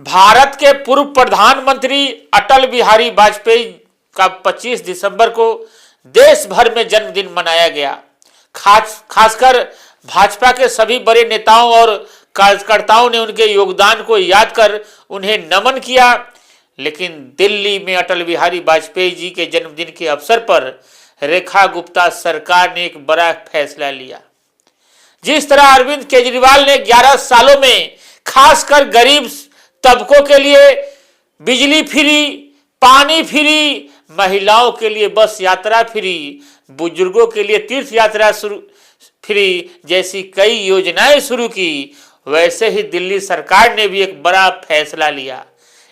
भारत के पूर्व प्रधानमंत्री अटल बिहारी वाजपेयी का 25 दिसंबर को देश भर में जन्मदिन मनाया गया। खासकर भाजपा के सभी बड़े नेताओं और कार्यकर्ताओं ने उनके योगदान को याद कर उन्हें नमन किया। लेकिन दिल्ली में अटल बिहारी वाजपेयी जी के जन्मदिन के अवसर पर रेखा गुप्ता सरकार ने एक बड़ा फैसला लिया। जिस तरह अरविंद केजरीवाल ने 11 सालों में खासकर गरीब तबकों के लिए बिजली फ्री, पानी फ्री, महिलाओं के लिए बस यात्रा फ्री, बुजुर्गों के लिए तीर्थ यात्रा फ्री जैसी कई योजनाएं शुरू की, वैसे ही दिल्ली सरकार ने भी एक बड़ा फैसला लिया।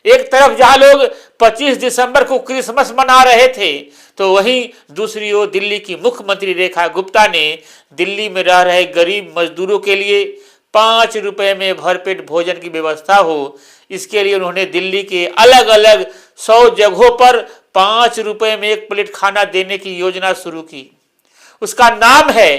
एक तरफ जहां लोग 25 दिसंबर को क्रिसमस मना रहे थे, तो वहीं दूसरी ओर दिल्ली की मुख्यमंत्री रेखा गुप्ता ने दिल्ली में रह रहे गरीब मजदूरों के लिए 5 रुपए में भरपेट भोजन की व्यवस्था हो, इसके लिए उन्होंने दिल्ली के अलग अलग 100 जगहों पर 5 रुपए में एक प्लेट खाना देने की योजना शुरू की। उसका नाम है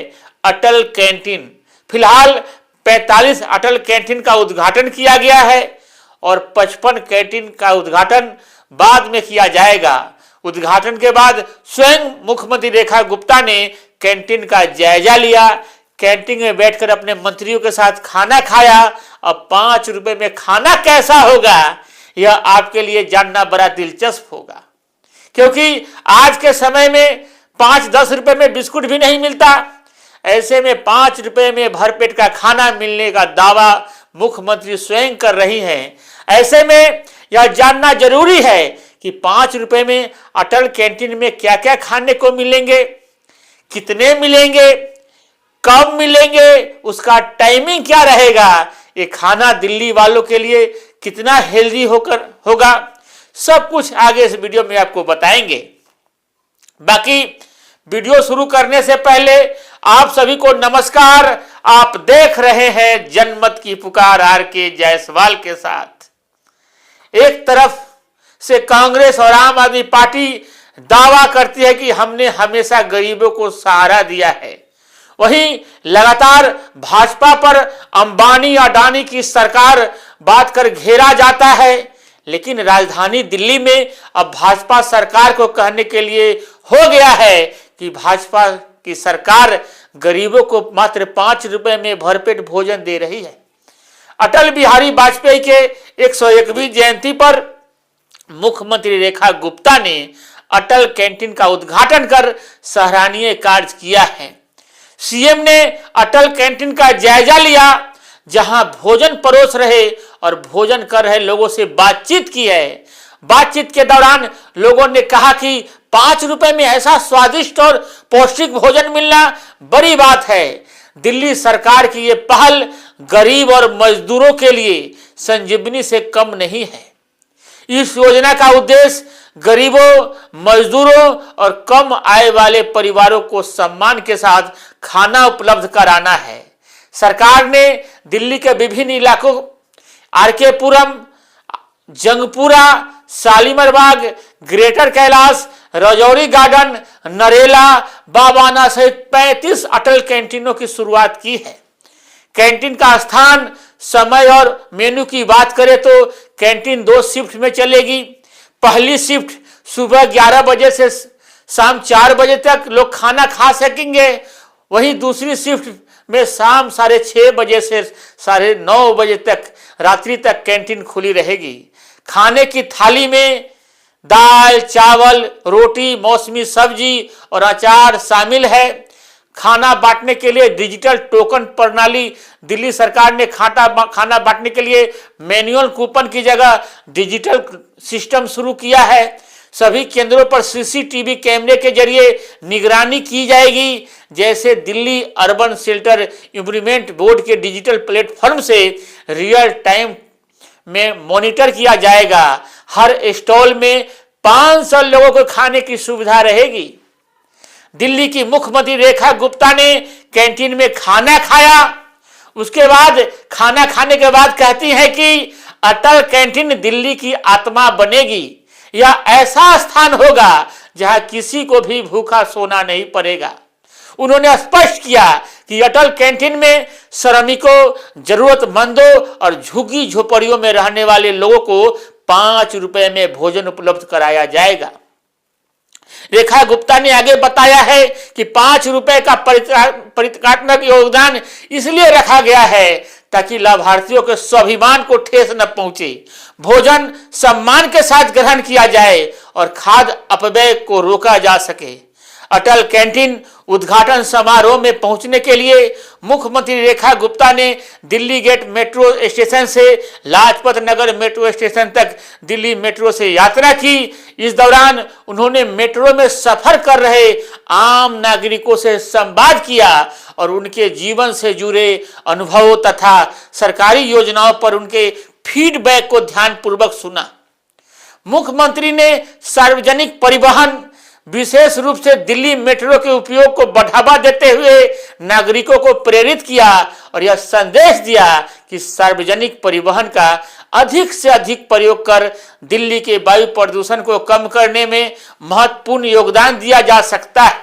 अटल कैंटीन। फिलहाल 45 अटल कैंटीन का उद्घाटन किया गया है और 55 कैंटीन का उद्घाटन बाद में किया जाएगा। उद्घाटन के बाद स्वयं मुख्यमंत्री रेखा गुप्ता ने कैंटीन का जायजा लिया, कैंटीन में बैठकर अपने मंत्रियों के साथ खाना खाया। अब 5 रुपए में खाना कैसा होगा, यह आपके लिए जानना बड़ा दिलचस्प होगा, क्योंकि आज के समय में 5-10 रुपए में बिस्कुट भी नहीं मिलता। ऐसे में 5 रुपए में भरपेट का खाना मिलने का दावा मुख्यमंत्री स्वयं कर रही हैं। ऐसे में यह जानना जरूरी है कि 5 रुपए में अटल कैंटीन में क्या क्या खाने को मिलेंगे, कितने मिलेंगे, कब मिलेंगे, उसका टाइमिंग क्या रहेगा, ये खाना दिल्ली वालों के लिए कितना हेल्दी होगा, सब कुछ आगे इस वीडियो में आपको बताएंगे। बाकी वीडियो शुरू करने से पहले आप सभी को नमस्कार। आप देख रहे हैं जनमत की पुकार आर.के. जायसवाल के साथ। एक तरफ से कांग्रेस और आम आदमी पार्टी दावा करती है कि हमने हमेशा गरीबों को सहारा दिया है, वहीं लगातार भाजपा पर अंबानी अडानी की सरकार बात कर घेरा जाता है। लेकिन राजधानी दिल्ली में अब भाजपा सरकार को कहने के लिए हो गया है कि भाजपा की सरकार गरीबों को मात्र 5 रुपए में भरपेट भोजन दे रही है। अटल बिहारी वाजपेयी के 101वीं जयंती पर मुख्यमंत्री रेखा गुप्ता ने अटल कैंटीन का उद्घाटन कर सराहनीय कार्य किया है। सीएम ने अटल कैंटीन का जायजा लिया, जहां भोजन परोस रहे और भोजन कर रहे लोगों से बातचीत की है। बातचीत के दौरान लोगों ने कहा कि 5 रुपए में ऐसा स्वादिष्ट और पौष्टिक भोजन मिलना बड़ी बात है। दिल्ली सरकार की ये पहल गरीब और मजदूरों के लिए संजीवनी से कम नहीं है। इस योजना का उद्देश्य गरीबों, मजदूरों और कम आय वाले परिवारों को सम्मान के साथ खाना उपलब्ध कराना है। सरकार ने दिल्ली के विभिन्न इलाकों आर.के. पुरम, जंगपुरा, शालीमार बाग, ग्रेटर कैलाश, राजौरी गार्डन, नरेला, बाबाना सहित 35 अटल कैंटीनों की शुरुआत की है। कैंटीन का स्थान, समय और मेनू की बात करें तो कैंटीन 2 शिफ्ट में चलेगी। पहली शिफ्ट सुबह 11 बजे से शाम 4 बजे तक लोग खाना खा सकेंगे। वहीं दूसरी शिफ्ट में शाम 6:30 बजे से 9:30 बजे तक रात्रि तक कैंटीन खुली रहेगी। खाने की थाली में दाल, चावल, रोटी, मौसमी सब्जी और अचार शामिल है। खाना बांटने के लिए डिजिटल टोकन प्रणाली, दिल्ली सरकार ने खाना बांटने के लिए मैनुअल कूपन की जगह डिजिटल सिस्टम शुरू किया है। सभी केंद्रों पर सीसीटीवी कैमरे के जरिए निगरानी की जाएगी। जैसे Delhi urban shelter improvement board के डिजिटल प्लेटफॉर्म से रियल टाइम में मॉनिटर किया जाएगा। हर स्टॉल में 500 लोगों को खाने की सुविधा रहेगी। दिल्ली की मुख्यमंत्री रेखा गुप्ता ने कैंटीन में खाना खाया। उसके बाद खाना खाने के बाद कहती हैं कि अटल कैंटीन दिल्ली की आत्मा बनेगी। यह ऐसा स्थान होगा जहां किसी को भी भूखा सोना नहीं पड़ेगा। उन्होंने स्पष्ट किया कि अटल कैंटीन में श्रमिकों, जरूरतमंदों और झुग्गी झोपड़ियों में रहने वाले लोगों को 5 रुपए में भोजन उपलब्ध कराया जाएगा। रेखा गुप्ता ने आगे बताया है कि 5 रुपए का प्रतीकात्मक योगदान इसलिए रखा गया है ताकि लाभार्थियों के स्वाभिमान को ठेस न पहुंचे, भोजन सम्मान के साथ ग्रहण किया जाए और खाद्य अपव्यय को रोका जा सके। अटल कैंटीन उद्घाटन समारोह में पहुंचने के लिए मुख्यमंत्री रेखा गुप्ता ने दिल्ली गेट मेट्रो स्टेशन से लाजपत नगर मेट्रो स्टेशन तक दिल्ली मेट्रो से यात्रा की। इस दौरान उन्होंने मेट्रो में सफर कर रहे आम नागरिकों से संवाद किया और उनके जीवन से जुड़े अनुभवों तथा सरकारी योजनाओं पर उनके फीडबैक को ध्यानपूर्वक सुना। मुख्यमंत्री ने सार्वजनिक परिवहन, विशेष रूप से दिल्ली मेट्रो के उपयोग को बढ़ावा देते हुए नागरिकों को प्रेरित किया और यह संदेश दिया कि सार्वजनिक परिवहन का अधिक से अधिक प्रयोग कर दिल्ली के वायु प्रदूषण को कम करने में महत्वपूर्ण योगदान दिया जा सकता है।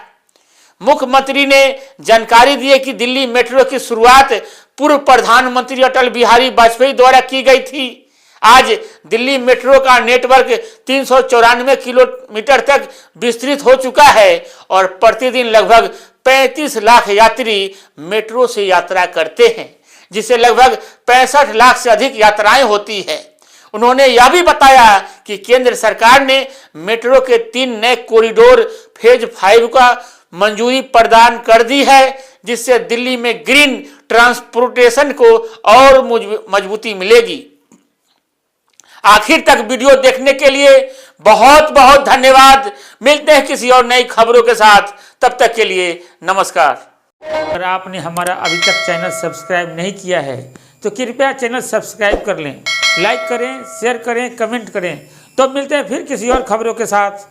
मुख्यमंत्री ने जानकारी दी कि दिल्ली मेट्रो की शुरुआत पूर्व प्रधानमंत्री अटल बिहारी वाजपेयी द्वारा की गई थी। आज दिल्ली मेट्रो का नेटवर्क 394 किलोमीटर तक विस्तृत हो चुका है और प्रतिदिन लगभग 35 लाख यात्री मेट्रो से यात्रा करते हैं, जिससे लगभग 65 लाख से अधिक यात्राएं होती है। उन्होंने यह भी बताया कि केंद्र सरकार ने मेट्रो के 3 नए कॉरिडोर फेज 5 का मंजूरी प्रदान कर दी है, जिससे दिल्ली में ग्रीन ट्रांसपोर्टेशन को और मजबूती मिलेगी। आखिर तक वीडियो देखने के लिए बहुत बहुत धन्यवाद। मिलते हैं किसी और नई खबरों के साथ, तब तक के लिए नमस्कार। अगर आपने हमारा अभी तक चैनल सब्सक्राइब नहीं किया है तो कृपया चैनल सब्सक्राइब कर लें, लाइक करें, शेयर करें, कमेंट करें। तो मिलते हैं फिर किसी और खबरों के साथ।